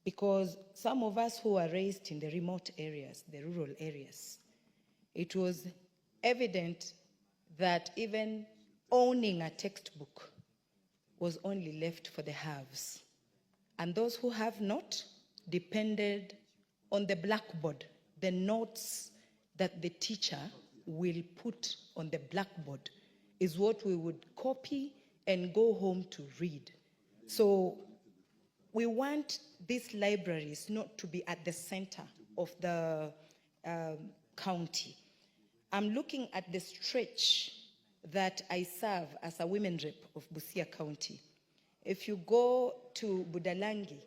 because some of us who are raised in the remote areas, the rural areas, it was evident that even owning a textbook was only left for the haves. And those who have not depended on the blackboard, the notes that the teacher will put on the blackboard is what we would copy and go home to read. So we want these libraries not to be at the center of the county. I'm looking at the stretch that I serve as a women rep of Busia County. If you go to Budalangi,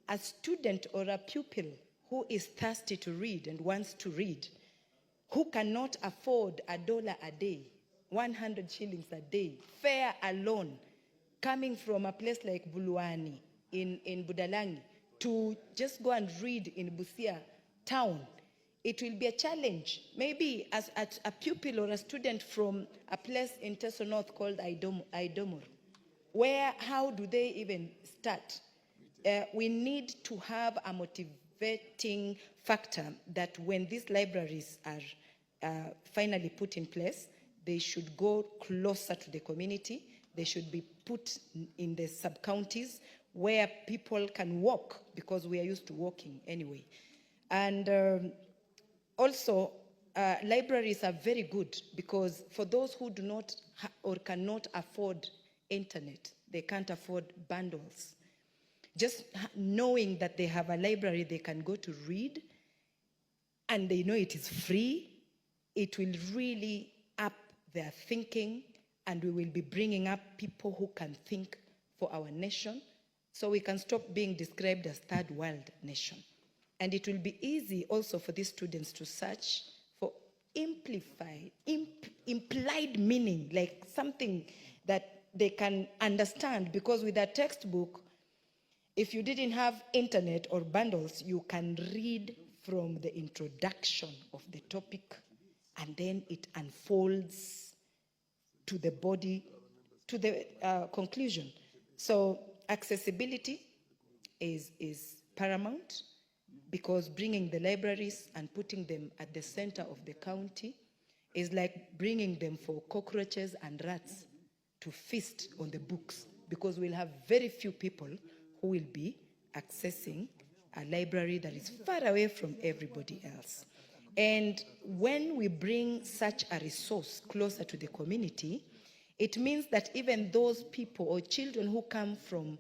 a student or a pupil who is thirsty to read and wants to read, who cannot afford $1 a day, 100 shillings a day, fare alone, coming from a place like Buluani in Budalangi to just go and read in Busia town, it will be a challenge. Maybe as a pupil or a student from a place in Teso North called Idomor, where, how do they even start? We need to have a motivating factor that when these libraries are finally put in place, they should go closer to the community. They should be put in the sub-counties where people can walk, because we are used to walking anyway. And also, libraries are very good because for those who do not or cannot afford internet, they can't afford bundles. Just knowing that they have a library they can go to read and they know it is free, it will really up their thinking, and we will be bringing up people who can think for our nation, so we can stop being described as third world nation. And it will be easy also for these students to search for implied meaning, like something that they can understand, because with a textbook, if you didn't have internet or bundles, you can read from the introduction of the topic, and then it unfolds to the body, to the conclusion. So accessibility is paramount, because bringing the libraries and putting them at the center of the county is like bringing them for cockroaches and rats to feast on the books, because we'll have very few people who will be accessing a library that is far away from everybody else. And when we bring such a resource closer to the community, it means that even those people or children who come from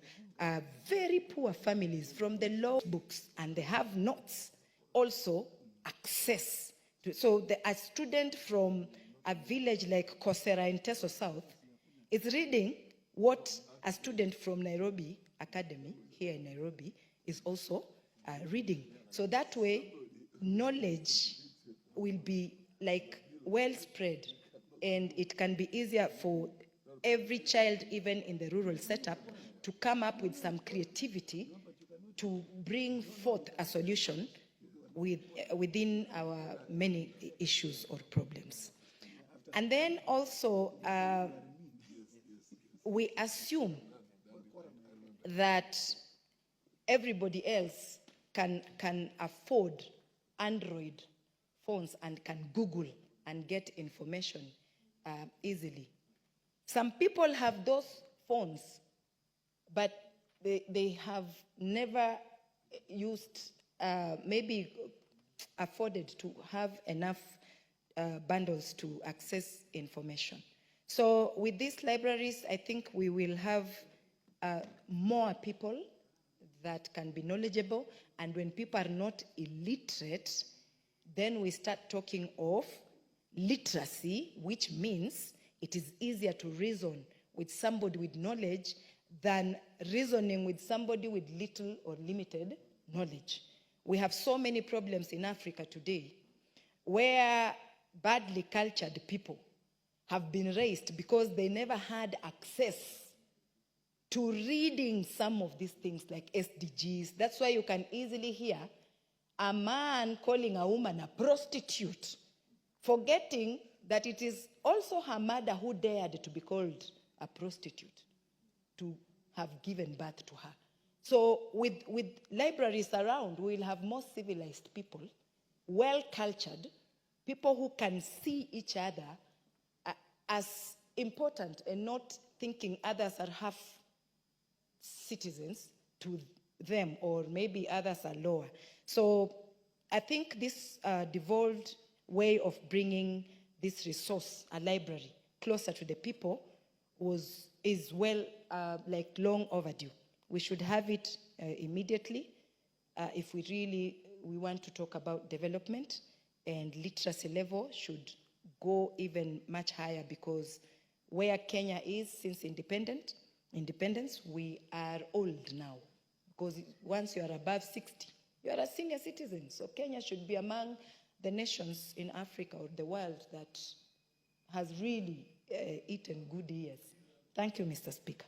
very poor families, from the low books, and they have notes, also access to. So a student from a village like Kosera in Teso South is reading what a student from Nairobi Academy, here in Nairobi, is also reading. So that way, knowledge will be like well spread, and it can be easier for every child, even in the rural setup, to come up with some creativity to bring forth a solution within our many issues or problems. And then also, we assume that everybody else can afford Android phones and can Google and get information easily. Some people have those phones, but they have never used, maybe afforded to have enough bundles to access information. So with these libraries, I think we will have more people that can be knowledgeable, and when people are not illiterate, then we start talking of literacy, which means it is easier to reason with somebody with knowledge than reasoning with somebody with little or limited knowledge. We have so many problems in Africa today where badly cultured people have been raised because they never had access to reading some of these things like SDGs. That's why you can easily hear a man calling a woman a prostitute, forgetting that it is also her mother who dared to be called a prostitute, to have given birth to her. So with libraries around, we'll have more civilized people, well-cultured, people who can see each other as important and not thinking others are half citizens to them, or maybe others are lower. So I think this devolved way of bringing this resource, a library, closer to the people is well, like long overdue. We should have it immediately if we want to talk about development, and literacy level should go even much higher, because where Kenya is since independence, we are old now. Because once you are above 60, you are a senior citizen. So Kenya should be among the nations in Africa or the world that has really eaten good years. Thank you, Mr. Speaker.